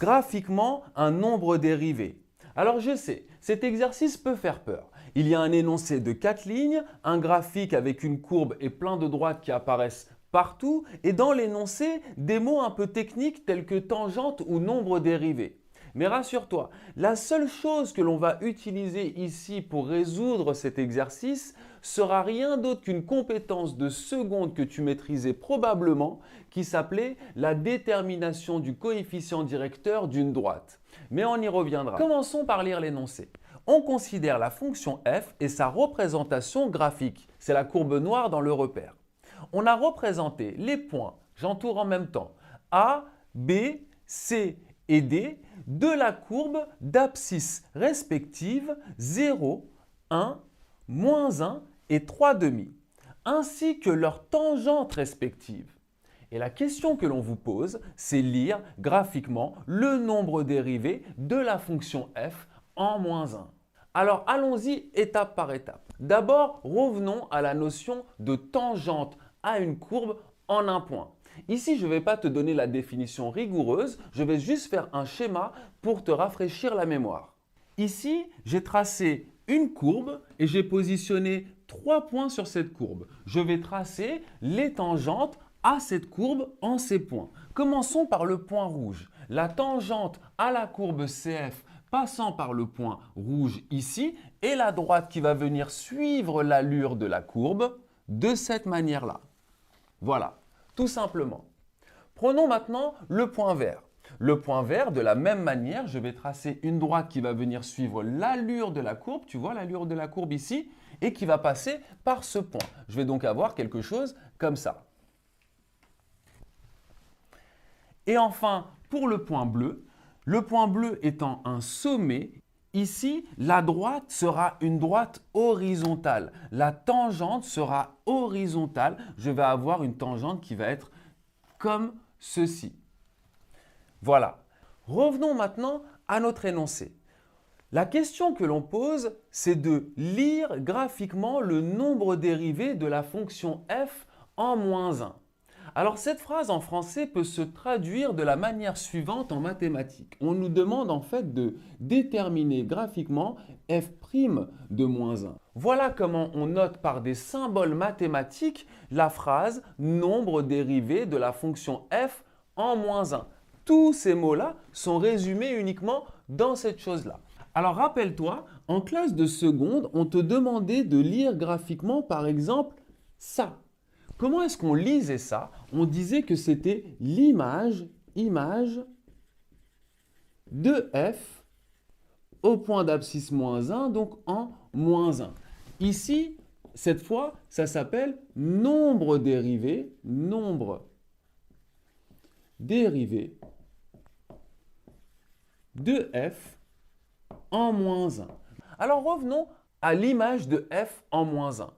graphiquement un nombre dérivé. Alors je sais, cet exercice peut faire peur. Il y a un énoncé de 4 lignes, un graphique avec une courbe et plein de droites qui apparaissent partout, et dans l'énoncé, des mots un peu techniques tels que tangente ou nombre dérivé. Mais rassure-toi, la seule chose que l'on va utiliser ici pour résoudre cet exercice sera rien d'autre qu'une compétence de seconde que tu maîtrisais probablement, qui s'appelait la détermination du coefficient directeur d'une droite. Mais on y reviendra. Commençons par lire l'énoncé. On considère la fonction f et sa représentation graphique. C'est la courbe noire dans le repère. On a représenté les points, j'entoure en même temps, A, B, C et D de la courbe d'abscisse respective 0, 1, moins 1 et 3 demi, ainsi que leurs tangentes respectives. Et la question que l'on vous pose, c'est lire graphiquement le nombre dérivé de la fonction f en moins 1. Alors allons-y étape par étape. D'abord, revenons à la notion de tangente à une courbe en un point. Ici, je ne vais pas te donner la définition rigoureuse, je vais juste faire un schéma pour te rafraîchir la mémoire. Ici, j'ai tracé une courbe et j'ai positionné 3 points sur cette courbe. Je vais tracer les tangentes à cette courbe en ces points. Commençons par le point rouge. La tangente à la courbe CF passant par le point rouge ici et la droite qui va venir suivre l'allure de la courbe de cette manière-là. Voilà, tout simplement. Prenons maintenant le point vert. Le point vert, de la même manière, je vais tracer une droite qui va venir suivre l'allure de la courbe. Tu vois l'allure de la courbe ici et qui va passer par ce point. Je vais donc avoir quelque chose comme ça. Et enfin, pour le point bleu étant un sommet, ici, la droite sera une droite horizontale. La tangente sera horizontale. Je vais avoir une tangente qui va être comme ceci. Voilà. Revenons maintenant à notre énoncé. La question que l'on pose, c'est de lire graphiquement le nombre dérivé de la fonction f en moins 1. Alors cette phrase en français peut se traduire de la manière suivante en mathématiques. On nous demande en fait de déterminer graphiquement f' de moins 1. Voilà comment on note par des symboles mathématiques la phrase nombre dérivé de la fonction f en moins 1. Tous ces mots-là sont résumés uniquement dans cette chose-là. Alors rappelle-toi, en classe de seconde, on te demandait de lire graphiquement par exemple ça. Comment est-ce qu'on lisait ça? On disait que c'était l'image de f au point d'abscisse moins 1, donc en moins 1. Ici, cette fois, ça s'appelle nombre dérivé de f en moins 1. Alors revenons à l'image de f en moins 1.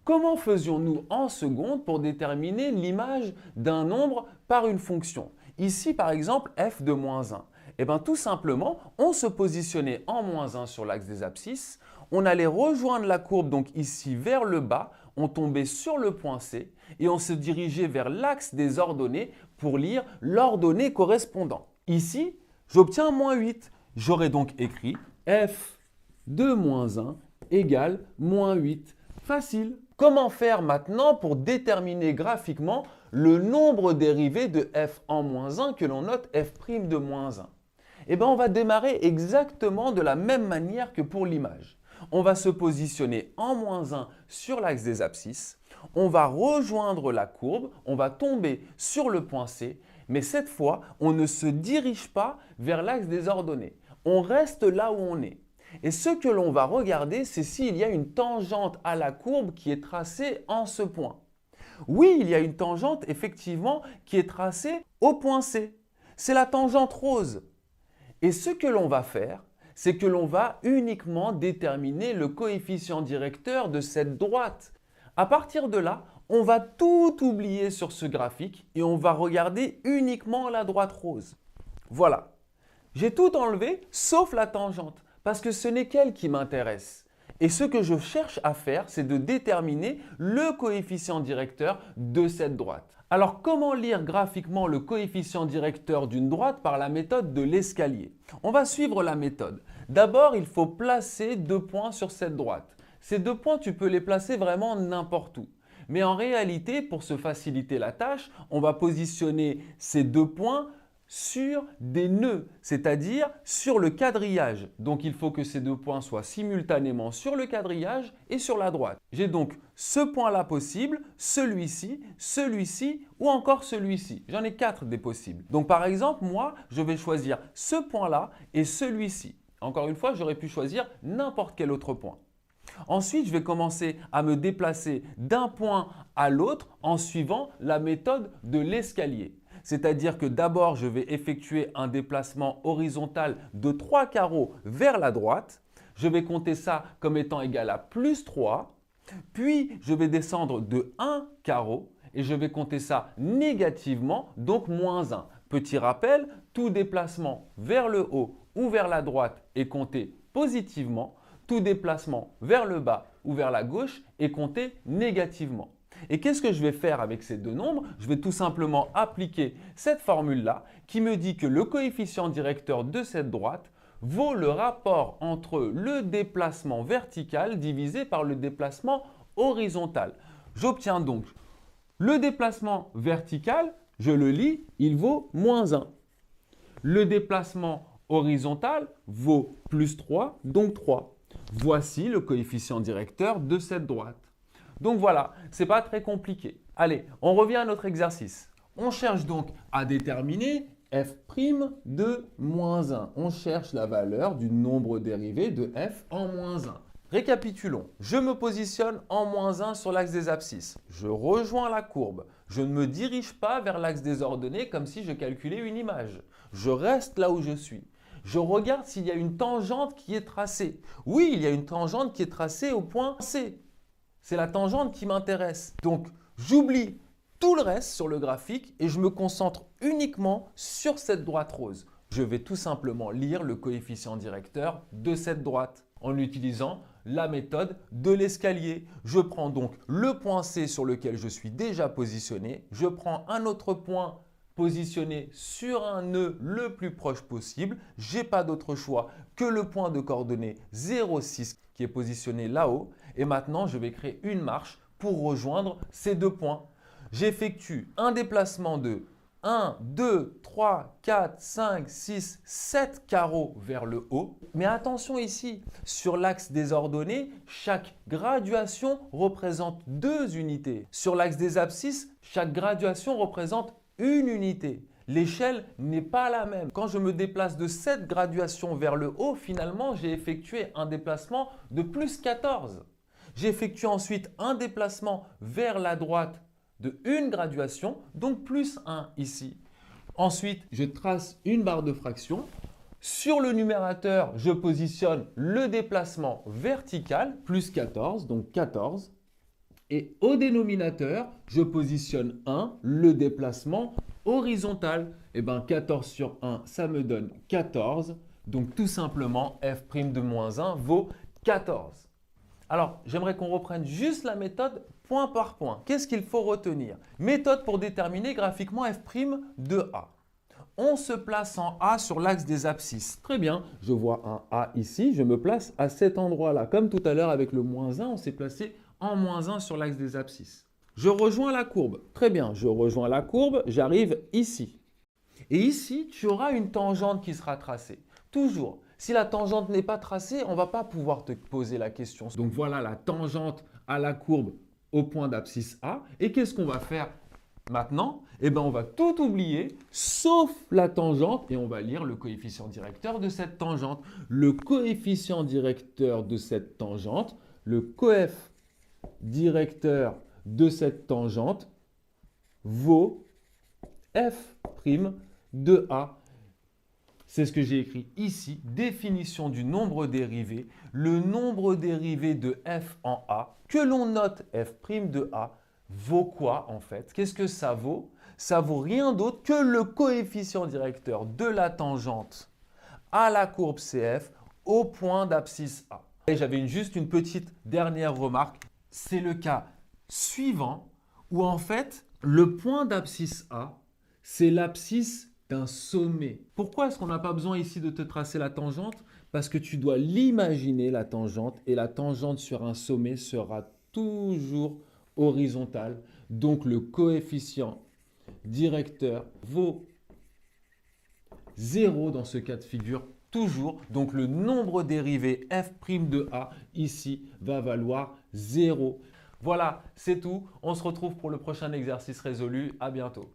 Comment faisions-nous en seconde pour déterminer l'image d'un nombre par une fonction? Ici, par exemple, f de moins 1. Eh bien, tout simplement, on se positionnait en moins 1 sur l'axe des abscisses, on allait rejoindre la courbe, donc ici vers le bas, on tombait sur le point C et on se dirigeait vers l'axe des ordonnées pour lire l'ordonnée correspondant. Ici, j'obtiens moins 8. J'aurais donc écrit f de moins 1 égale moins 8. Facile. Comment faire maintenant pour déterminer graphiquement le nombre dérivé de f en moins 1 que l'on note f' de moins 1? Eh bien, on va démarrer exactement de la même manière que pour l'image. On va se positionner en moins 1 sur l'axe des abscisses, on va rejoindre la courbe, on va tomber sur le point C, mais cette fois, on ne se dirige pas vers l'axe des ordonnées. On reste là où on est. Et ce que l'on va regarder, c'est s'il y a une tangente à la courbe qui est tracée en ce point. Oui, il y a une tangente, effectivement, qui est tracée au point C. C'est la tangente rose. Et ce que l'on va faire, c'est que l'on va uniquement déterminer le coefficient directeur de cette droite. À partir de là, on va tout oublier sur ce graphique et on va regarder uniquement la droite rose. Voilà. J'ai tout enlevé sauf la tangente, parce que ce n'est qu'elle qui m'intéresse. Et ce que je cherche à faire, c'est de déterminer le coefficient directeur de cette droite. Alors, comment lire graphiquement le coefficient directeur d'une droite par la méthode de l'escalier? On va suivre la méthode. D'abord, il faut placer 2 points sur cette droite. Ces 2 points, tu peux les placer vraiment n'importe où. Mais en réalité, pour se faciliter la tâche, on va positionner ces 2 points sur des nœuds, c'est-à-dire sur le quadrillage. Donc, il faut que ces 2 points soient simultanément sur le quadrillage et sur la droite. J'ai donc ce point-là possible, celui-ci, celui-ci ou encore celui-ci. J'en ai 4 des possibles. Donc, par exemple, moi, je vais choisir ce point-là et celui-ci. Encore une fois, j'aurais pu choisir n'importe quel autre point. Ensuite, je vais commencer à me déplacer d'un point à l'autre en suivant la méthode de l'escalier. C'est-à-dire que d'abord, je vais effectuer un déplacement horizontal de 3 carreaux vers la droite. Je vais compter ça comme étant égal à plus 3. Puis, je vais descendre de 1 carreau et je vais compter ça négativement, donc moins 1. Petit rappel, tout déplacement vers le haut ou vers la droite est compté positivement. Tout déplacement vers le bas ou vers la gauche est compté négativement. Et qu'est-ce que je vais faire avec ces deux nombres? Je vais tout simplement appliquer cette formule-là qui me dit que le coefficient directeur de cette droite vaut le rapport entre le déplacement vertical divisé par le déplacement horizontal. J'obtiens donc le déplacement vertical, je le lis, il vaut moins 1. Le déplacement horizontal vaut plus 3, donc 3. Voici le coefficient directeur de cette droite. Donc voilà, ce n'est pas très compliqué. Allez, on revient à notre exercice. On cherche donc à déterminer f' de moins 1. On cherche la valeur du nombre dérivé de f en moins 1. Récapitulons. Je me positionne en moins 1 sur l'axe des abscisses. Je rejoins la courbe. Je ne me dirige pas vers l'axe des ordonnées comme si je calculais une image. Je reste là où je suis. Je regarde s'il y a une tangente qui est tracée. Oui, il y a une tangente qui est tracée au point C. C'est la tangente qui m'intéresse. Donc, j'oublie tout le reste sur le graphique et je me concentre uniquement sur cette droite rose. Je vais tout simplement lire le coefficient directeur de cette droite en utilisant la méthode de l'escalier. Je prends donc le point C sur lequel je suis déjà positionné. Je prends un autre point positionné sur un nœud le plus proche possible. Je n'ai pas d'autre choix que le point de coordonnées 0,6 qui est positionné là-haut. Et maintenant, je vais créer une marche pour rejoindre ces 2 points. J'effectue un déplacement de 1, 2, 3, 4, 5, 6, 7 carreaux vers le haut. Mais attention ici, sur l'axe des ordonnées, chaque graduation représente 2 unités. Sur l'axe des abscisses, chaque graduation représente une unité. L'échelle n'est pas la même. Quand je me déplace de cette graduation vers le haut, finalement, j'ai effectué un déplacement de plus 14. J'effectue ensuite un déplacement vers la droite de une graduation, donc plus 1 ici. Ensuite, je trace une barre de fraction. Sur le numérateur, je positionne le déplacement vertical, plus 14, donc 14. Et au dénominateur, je positionne 1, le déplacement horizontal. Et bien 14 sur 1, ça me donne 14. Donc tout simplement, f' de moins 1 vaut 14. Alors, j'aimerais qu'on reprenne juste la méthode point par point. Qu'est-ce qu'il faut retenir? Méthode pour déterminer graphiquement f' de A. On se place en A sur l'axe des abscisses. Très bien, je vois un A ici, je me place à cet endroit-là. Comme tout à l'heure avec le moins 1, on s'est placé en moins 1 sur l'axe des abscisses. Je rejoins la courbe. Très bien, je rejoins la courbe, j'arrive ici. Et ici, tu auras une tangente qui sera tracée. Toujours, si la tangente n'est pas tracée, on ne va pas pouvoir te poser la question. Donc voilà la tangente à la courbe au point d'abscisse A. Et qu'est-ce qu'on va faire maintenant? Eh bien, on va tout oublier sauf la tangente et on va lire le coefficient directeur de cette tangente. Le coefficient directeur de cette tangente, le coef directeur de cette tangente vaut f' de A. C'est ce que j'ai écrit ici, définition du nombre dérivé. Le nombre dérivé de f en A, que l'on note f' de A, vaut quoi en fait? Qu'est-ce que ça vaut? Ça vaut rien d'autre que le coefficient directeur de la tangente à la courbe CF au point d'abscisse A. Et j'avais juste une petite dernière remarque. C'est le cas suivant où en fait, le point d'abscisse A, c'est l'abscisse d'un sommet. Pourquoi est-ce qu'on n'a pas besoin ici de te tracer la tangente? Parce que tu dois l'imaginer, la tangente, et la tangente sur un sommet sera toujours horizontale. Donc le coefficient directeur vaut 0 dans ce cas de figure, toujours. Donc le nombre dérivé f' de a ici va valoir 0. Voilà, c'est tout. On se retrouve pour le prochain exercice résolu. À bientôt.